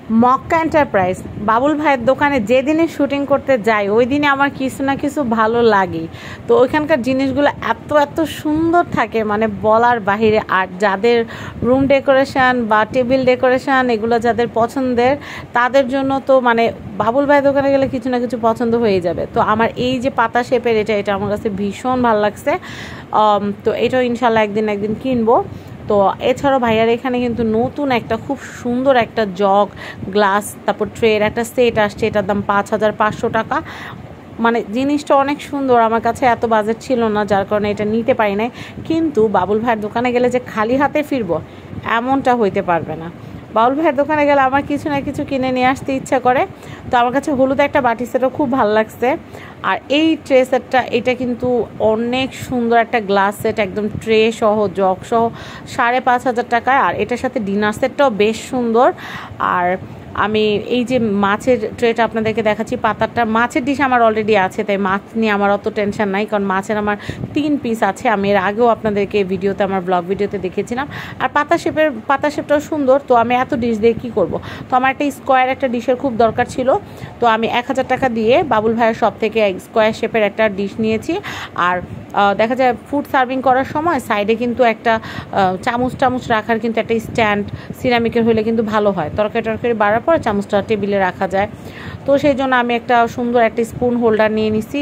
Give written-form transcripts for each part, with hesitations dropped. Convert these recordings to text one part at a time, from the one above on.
Mecca enterprise Babul ভাইয়ের দোকানে যেদিনই shooting করতে যাই ওই দিনে আমার কিছু না কিছু ভালো লাগে। তো ওইখানকার জিনিসগুলো এত এত সুন্দর থাকে মানে বলার বাহিরে। আর যাদের রুম ডেকোরেশন বা টেবিল ডেকোরেশন এগুলো যাদের পছন্দের তাদের জন্য তো মানে বাবুল ভাইয়ের দোকানে গেলে কিছু না কিছু পছন্দ হয়ে যাবে। তো আমার এই যে পাতা শেপের এটা আমার কাছে ভীষণ ভালো লাগছে। তো এটাও ইনশাল্লাহ একদিন কিনবো। তো এছাড়াও ভাইয়ার এখানে কিন্তু নতুন একটা খুব সুন্দর একটা জগ গ্লাস তারপর ট্রের একটা সেট আসছে, এটার দাম 5,500 টাকা। মানে জিনিসটা অনেক সুন্দর, আমার কাছে এত বাজেট ছিল না যার কারণে এটা নিতে পারি নাই। কিন্তু বাবুল ভাইয়ের দোকানে গেলে যে খালি হাতে ফিরবো এমনটা হইতে পারবে না। বাবুল ভাইয়ের দোকানে গেলে আমার কিছু না কিছু কিনে নিয়ে আসতে ইচ্ছা করে। তো আমার কাছে হলুদ একটা বাটি সেটও খুব ভালো লাগছে। আর এই ট্রে সেটটা এটা কিন্তু অনেক সুন্দর একটা গ্লাস সেট, একদম ট্রে সহ জগ সহ 5,500 টাকায়। আর এটার সাথে ডিনার সেটটাও বেশ সুন্দর। আর আমি এই যে মাছের ট্রেটা আপনাদেরকে দেখাচ্ছি, পাতাটা মাছের ডিশ আমার অলরেডি আছে, তাই মাছ নিয়ে আমার অত টেনশন নাই, কারণ মাছের আমার 3 পিস আছে। আমি এর আগেও আপনাদেরকে ভিডিওতে আমার ব্লগ ভিডিওতে দেখেছিলাম। আর পাতা শেপটাও সুন্দর। তো আমি এত ডিশ দিয়ে কী করব, তো আমার একটা স্কোয়ার একটা ডিশের খুব দরকার ছিল। তো আমি 1,000 টাকা দিয়ে বাবুল ভাইয়ের শপ থেকে স্কোয়ার শেপের একটা ডিশ নিয়েছি। আর দেখা যায় ফুড সার্ভিং করার সময় সাইডে কিন্তু একটা চামচ রাখার কিন্তু একটা স্ট্যান্ড সিরামিকের হলে কিন্তু ভালো হয়, তরকারি বাড়ার পর চামচটা টেবিলে রাখা যায়। তো সেই জন্য আমি একটা সুন্দর একটা স্পুন হোল্ডার নিয়ে নিছি,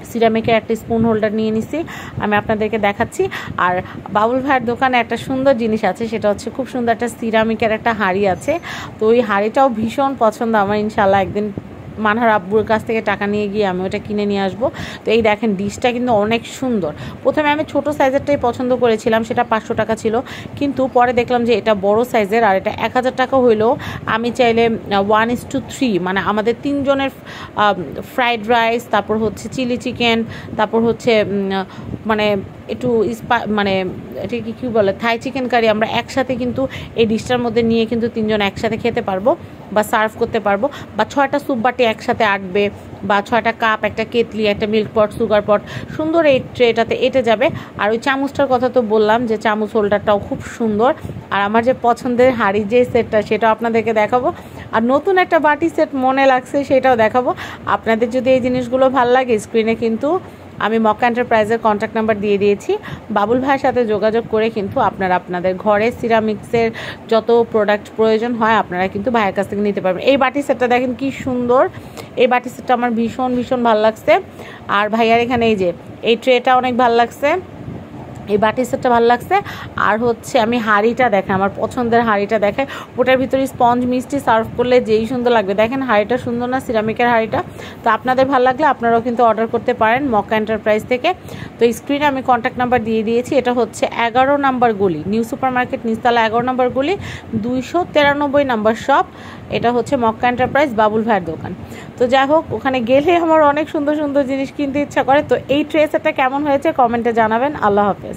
সিরামিকের একটা স্পুন হোল্ডার নিয়ে নিছি, আমি আপনাদেরকে দেখাচ্ছি। আর বাবুল ভাইয়ের দোকানে একটা সুন্দর জিনিস আছে, সেটা হচ্ছে খুব সুন্দর একটা সিরামিকের একটা হাঁড়ি আছে। তো ওই হাঁড়িটাও ভীষণ পছন্দ আমার, ইনশাল্লাহ একদিন মানহার আব্বুর কাছ থেকে টাকা নিয়ে গিয়ে আমি ওটা কিনে নিয়ে আসবো। তো এই দেখেন ডিশটা কিন্তু অনেক সুন্দর। প্রথমে আমি ছোট সাইজেরটাই পছন্দ করেছিলাম, সেটা 500 টাকা ছিল, কিন্তু পরে দেখলাম যে এটা বড় সাইজের আর এটা 1,000 টাকা হইলেও আমি চাইলে 1:3 মানে আমাদের 3 জনের ফ্রাইড রাইস, তারপর হচ্ছে চিলি চিকেন, তারপর হচ্ছে মানে একটু মানে এটাকে কী বলে থাই চিকেন কারি, আমরা একসাথে কিন্তু এই ডিশটার মধ্যে নিয়ে কিন্তু 3 জন একসাথে খেতে পারবো বা সার্ভ করতে পারবো। বা 6টা স্যুপ বাটি একসাথে আটবে, বা 6টা কাপ, একটা কেতলি, একটা মিল্ক পট, সুগার পট, সুন্দর এই ট্রেটাতে এঁটে যাবে। আর ওই চামচটার কথা তো বললাম যে চামচ হোল্ডারটাও খুব সুন্দর। আর আমার যে পছন্দের হাঁড়ি যে সেটটা সেটাও আপনাদেরকে দেখাবো। আর নতুন একটা বাটি সেট মনে লাগছে সেটাও দেখাবো। আপনাদের যদি এই জিনিসগুলো ভালো লাগে স্ক্রিনে কিন্তু আমি মক্কা এন্টারপ্রাইজের কন্ট্যাক্ট নাম্বার দিয়ে দিয়েছি, বাবুল ভাইয়ের সাথে যোগাযোগ করে কিন্তু আপনারা আপনাদের ঘরে সিরামিক্সের যত প্রোডাক্ট প্রয়োজন হয় আপনারা কিন্তু ভাইয়ের কাছ থেকে নিতে পারবেন। এই বাটি সেটটা দেখেন কি সুন্দর, এই বাটি সেটটা আমার ভীষণ ভালো লাগছে। আর ভাইয়ার এখানে এই যে এই ট্রেটা অনেক ভালো লাগছে, এই বাটি সেটটা ভালো লাগছে। আর হচ্ছে আমি হাঁড়িটা দেখেন, আমার পছন্দের হাঁড়িটা দেখায়, ওটার ভিতরে স্পঞ্জ মিষ্টি সার্ভ করলে যেই সুন্দর লাগবে। দেখেন হাঁড়িটা সুন্দর না, সিরামিকের হাঁড়িটা। তো আপনাদের ভালো লাগলে আপনারাও কিন্তু অর্ডার করতে পারেন মক্কা এন্টারপ্রাইজ থেকে। তো স্ক্রিনে আমি কন্ট্যাক্ট নাম্বার দিয়ে দিয়েছি। এটা হচ্ছে 11 নম্বর গলি, নিউ সুপার মার্কেট নিচতলা 11 নম্বর গলি, 293 নম্বর শপ। এটা হচ্ছে মক্কা এন্টারপ্রাইজ বাবুল ভাইয়ের দোকান। তো যাই হোক, ওখানে গেলে আমার অনেক সুন্দর জিনিস কিনতে ইচ্ছা করে। তো এই ট্রে সেটটা কেমন হয়েছে কমেন্টে জানাবেন। আল্লাহ হাফেজ।